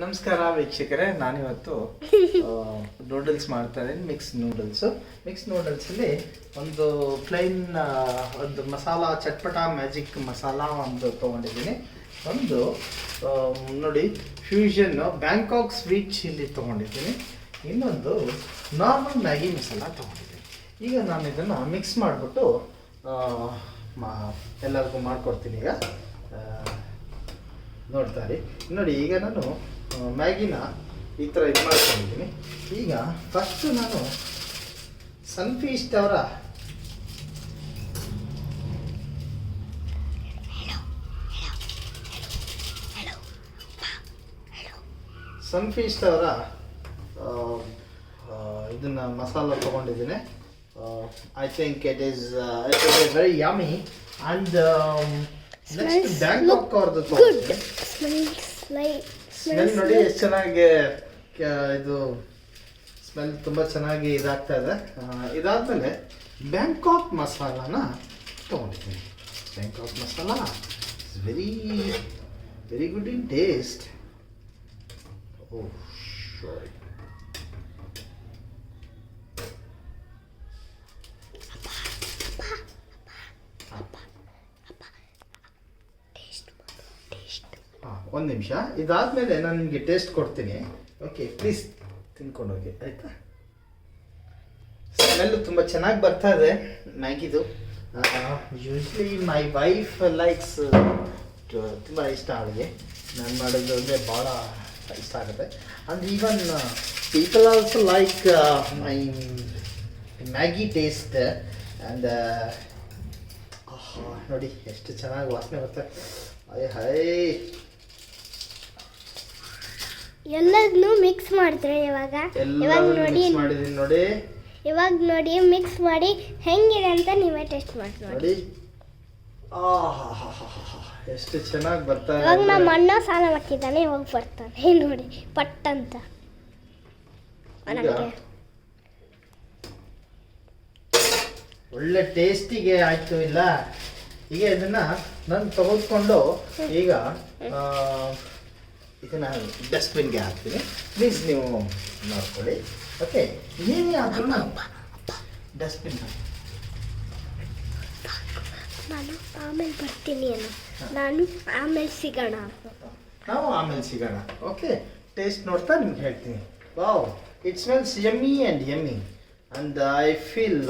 ನಮಸ್ಕಾರ ವೀಕ್ಷಕರೇ, ನಾನಿವತ್ತು ನೂಡಲ್ಸ್ ಮಾಡ್ತಾ ಇದ್ದೀನಿ. ಮಿಕ್ಸ್ ನೂಡಲ್ಸಲ್ಲಿ ಒಂದು ಪ್ಲೈನ್ ಒಂದು ಮಸಾಲ ಚಟ್ಪಟ ಮ್ಯಾಜಿಕ್ ಮಸಾಲ ಒಂದು ತೊಗೊಂಡಿದ್ದೀನಿ. ಒಂದು ನೋಡಿ ಫ್ಯೂಷನ್ ಬ್ಯಾಂಕಾಕ್ ಸ್ವೀಟ್ ಚಿಲ್ಲಿ ತೊಗೊಂಡಿದ್ದೀನಿ. ಇನ್ನೊಂದು ನಾರ್ಮಲ್ ಮ್ಯಾಗಿ ಮಸಾಲ ತೊಗೊಂಡಿದ್ದೀನಿ. ಈಗ ನಾನು ಇದನ್ನು ಮಿಕ್ಸ್ ಮಾಡಿಬಿಟ್ಟು ಎಲ್ಲರಿಗೂ ಮಾಡಿಕೊಡ್ತೀನಿ. ಈಗ ನೋಡ್ತಾರೆ ನೋಡಿ, ಈಗ ನಾನು ಮ್ಯಾಗಿನ ಈ ಥರ ಇದು ಮಾಡ್ಕೊಂಡಿದ್ದೀನಿ. ಈಗ ಫಸ್ಟು ನಾನು ಸನ್ಫೀಸ್ಟ್ ಅವರ ಇದನ್ನು ಮಸಾಲ ತೊಗೊಂಡಿದ್ದೀನಿ. I think it is very yummy and next Bangkok ಅವ್ರದ್ದು ತೊಗೊಂಡಿದ್ದೀನಿ. ಸ್ಮೆಲ್ ನೋಡಿ ಎಷ್ಟು ಚೆನ್ನಾಗಿ ಇದು ಸ್ಮೆಲ್ ತುಂಬ ಚೆನ್ನಾಗಿ ಇದಾಗ್ತಾ ಇದೆ. ಇದಾದಮೇಲೆ ಬ್ಯಾಂಕಾಕ್ ಮಸಾಲಾನ ತೊಗೊಂಡಿದ್ದೀನಿ. Bangkok masala is very very good in taste. Oh sorry, ಒಂದು ನಿಮಿಷ. ಇದಾದಮೇಲೆ ನಾನು ನಿಮಗೆ ಟೇಸ್ಟ್ ಕೊಡ್ತೀನಿ. ಓಕೆ, ಪ್ಲೀಸ್ ತಿನ್ಕೊಂಡು ಹೋಗಿ, ಆಯಿತಾ? ಸ್ಮೆಲ್ಲು ತುಂಬ ಚೆನ್ನಾಗಿ ಬರ್ತಾ ಇದೆ ಮ್ಯಾಗಿದು. ಯೂಶ್ವಲಿ ಮೈ ವೈಫ್ ಲೈಕ್ಸ್, ತುಂಬ ಇಷ್ಟ ಅವಳಿಗೆ ನಾನು ಮಾಡೋದು ಅಂದರೆ ಭಾಳ ಇಷ್ಟ ಆಗುತ್ತೆ. And even people also like my Maggi taste. And ನೋಡಿ ಎಷ್ಟು ಚೆನ್ನಾಗಿ ವಾಸನೆ ಬರುತ್ತೆ. ಹೈ ಎಲ್ಲದನ್ನು ಮಿಕ್ಸ್ ಮಾಡಿದ್ರೆ ಇವಾಗ ನೋಡಿ ಮಾಡಿದೀನಿ ನೋಡಿ. ಇವಾಗ ನೋಡಿ ಮಿಕ್ಸ್ ಮಾಡಿ ಹೆಂಗಿದೆ ಅಂತ ನೀವೇ ಟೆಸ್ಟ್ ಮಾಡಿ ನೋಡಿ. ಎಷ್ಟು ಚೆನ್ನಾಗಿ ಬರ್ತಾ ಇದೆ. ಇವಾಗ ನಮ್ಮ ಅಣ್ಣ ಸ್ನಾನ ಮಾಡ್ತಿದ್ದಾನೆ, ಇವಾಗ ಬರ್ತಾನೆ ನೋಡಿ ಪಟ್ ಅಂತ. ಒಳ್ಳೆ ಟೇಸ್ಟಿಗೆ ಆಯ್ತು ಇಲ್ಲ. ಈಗ ಇದನ್ನ ನಾನು ತೆಗೆದುಕೊಂಡು ಈಗ ಇದನ್ನ ಡಸ್ಟ್ಬಿನ್ಗೆ ಹಾಕ್ತೀನಿ. ಪ್ಲೀಸ್ ನೀವು ನೋಡ್ಕೊಳ್ಳಿ. ಓಕೆ, ಏನೇ ಆದ್ರೂ ಡಸ್ಟ್ಬಿನ್ ನಾನು ಆಮೇಲೆ ಬರ್ತೀನಿ ಅಲ್ಲ, ನಾನು ಆಮೇಲೆ ಸಿಗೋಣ. ನಾವು ಆಮೇಲೆ ಸಿಗೋಣ. ಓಕೆ, ಟೇಸ್ಟ್ ನೋಡ್ತಾ ನಿಮ್ಗೆ ಹೇಳ್ತೀನಿ. Wow, it smells yummy and yummy and I feel